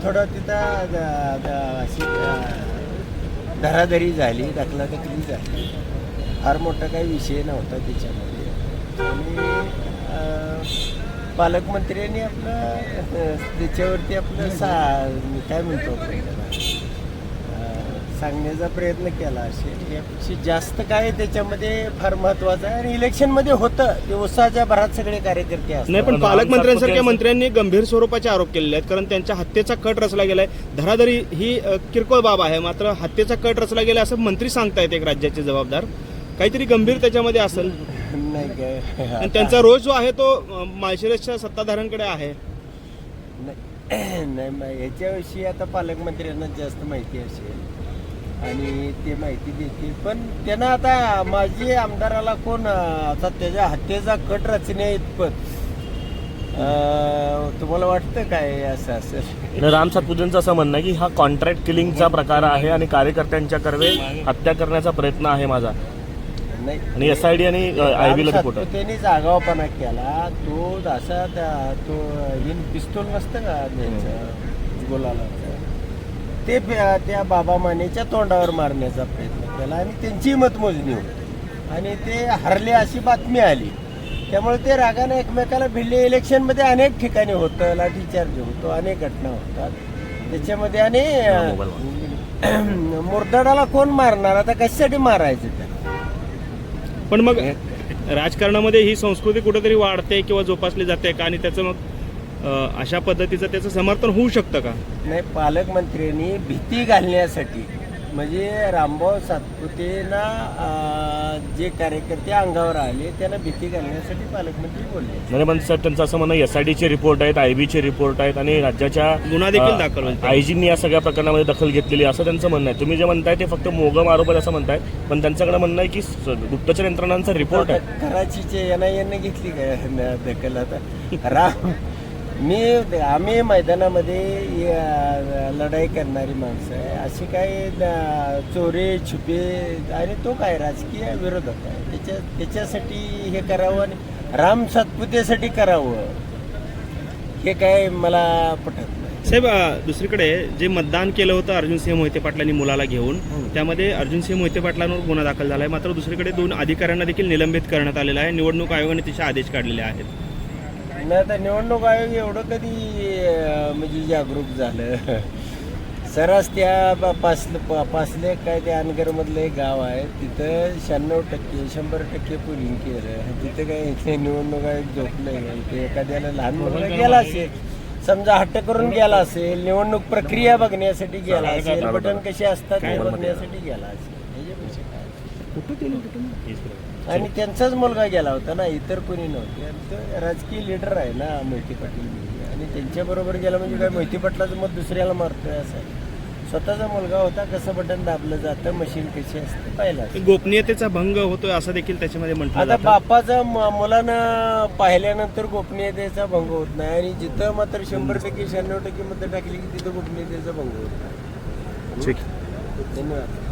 थोडं तिथं अशी धराधरी झाली, दखलादखली झाली. फार मोठा काही विषय नव्हता त्याच्यामध्ये. आणि पालकमंत्र्यांनी आपलं त्याच्यावरती आपलं काय म्हणतो आपण त्याला सांगण्याचा प्रयत्न केला असेल. यापेक्षा जास्त काय त्याच्यामध्ये फार महत्वाचं आहे. आणि इलेक्शनमध्ये होतं ते उत्साहाच्या भरात सगळे कार्यकर्ते असतात. नाही, पण पालकमंत्र्यांसारख्या मंत्र्यांनी गंभीर स्वरूपाचे आरोप केलेले आहेत. कारण त्यांच्या हत्येचा कट रचला गेलाय. धराधरी ही किरकोळ बाब आहे, मात्र हत्येचा कट रचला गेला असं मंत्री सांगतायत, एक राज्याचे जबाबदार. काहीतरी गंभीर त्याच्यामध्ये असेल. नाही काय आणि त्यांचा रोज जो आहे तो माळशिरसच्या सत्ताधाऱ्यांकडे आहे. नाही, याच्याविषयी आता पालकमंत्र्यांना जास्त माहिती असेल आणि ते माहिती देतील. पण त्यांना आता माझी आमदाराला कोण आता त्याच्या हत्येचा कट रचण्या इतपत तुम्हाला वाटतं काय असं असेल? राम सातपुतेंचं असं म्हणणं आहे की हा कॉन्ट्रॅक्ट किलिंगचा प्रकार आहे आणि कार्यकर्त्यांच्या कर्वे हत्या करण्याचा प्रयत्न आहे माझा. नाही, आणि SID आणि IB ला रिपोर्ट आहे. त्यांनी जागावपणा केला. तो असा तो पिस्तूल नसतं का त्यांचं गुलालाचं, ते त्या बाबा मानेच्या तोंडावर मारण्याचा प्रयत्न केला आणि त्यांची मतमोजणी होती आणि ते हरले अशी बातमी आली. त्यामुळे ते रागाने एकमेकाला भिडले. इलेक्शनमध्ये अनेक ठिकाणी होतं, लाठीचार्ज होतो, अनेक घटना होतात त्याच्यामध्ये. आणि मुरदाडाला कोण मारणार? आता कशासाठी मारायचं त्याला? पण मग राजकारणामध्ये ही संस्कृती कुठेतरी वाढते किंवा जोपासली जाते का? आणि त्याचं मग अशा पद्धतीचं त्याचं समर्थन होऊ शकतं का? नाही, पालकमंत्र्यांनी भीती घालण्यासाठी म्हणजे रामभाऊ सातपुतेंना जे कार्यकर्ते अंगावर आले त्यांना भीती घालण्यासाठी पालकमंत्री बोलले. नाही, पण सर त्यांचं असं म्हणणं SID चे रिपोर्ट आहेत, IB चे रिपोर्ट आहेत आणि राज्याच्या गुन्हा देखील दाखल होईल. आयजींनी या सगळ्या प्रकरणामध्ये दखल घेतलेली असं त्यांचं म्हणणं आहे. तुम्ही जे म्हणताय ते फक्त मोगम आरोप आहे असं म्हणताय, पण त्यांच्याकडे म्हणणं आहे की गुप्तचर यंत्रणांचा रिपोर्ट आहे. कराचीचे NIA घेतली काय दखल? आता आम्ही मैदानामध्ये लढाई करणारी माणसं आहे. अशी काही चोरी छुपे आणि तो काय राजकीय विरोधक आहे. त्याच्यासाठी हे करावं आणि राम सातपुतेसाठी करावं हे काय मला पटत नाही. साहेब, दुसरीकडे जे मतदान केलं होतं अर्जुनसिंह मोहिते पाटलांनी मुलाला घेऊन, त्यामध्ये अर्जुनसिंह मोहिते पाटलांवर गुन्हा दाखल झाला आहे. मात्र दुसरीकडे 2 अधिकाऱ्यांना देखील निलंबित करण्यात आलेलं आहे. निवडणूक आयोगाने तिचे आदेश काढलेले आहेत. नाही, आता निवडणूक आयोग एवढं कधी म्हणजे जागरूक झालं? सरस त्या पासले काय ते अनगरमधलं एक गाव आहे, तिथं 96% 100% पोलिंग केलं. तिथं काय इथे निवडणूक आयोग झोपलं? ते एखाद्याला लहान मुलाला गेला असेल, समजा हट्ट करून गेला असेल, निवडणूक प्रक्रिया बघण्यासाठी गेला असेल, बटन कसे असतात हे बघण्यासाठी गेला असेल. आणि त्यांचाच मुलगा गेला होता ना, इतर कोणी नव्हते. आणि तो राजकीय लीडर आहे ना मोहिते पाटील, आणि त्यांच्याबरोबर गेला म्हणजे काय मोहिते पाटलाचं मत दुसऱ्याला मारतोय असं? स्वतःचा मुलगा होता, कसं बटन दाबलं जातं, मशीन कशी असते पाहिला. गोपनीयतेचा भंग होतोय असं देखील त्याच्यामध्ये म्हटलं आता जातं. बापाचा मुलानं पाहिल्यानंतर गोपनीयतेचा भंग होत नाही. आणि जिथं मात्र 100% 96% मतं टाकली की तिथं गोपनीयतेचा भंग होत नाही. ठीक. धन्यवाद.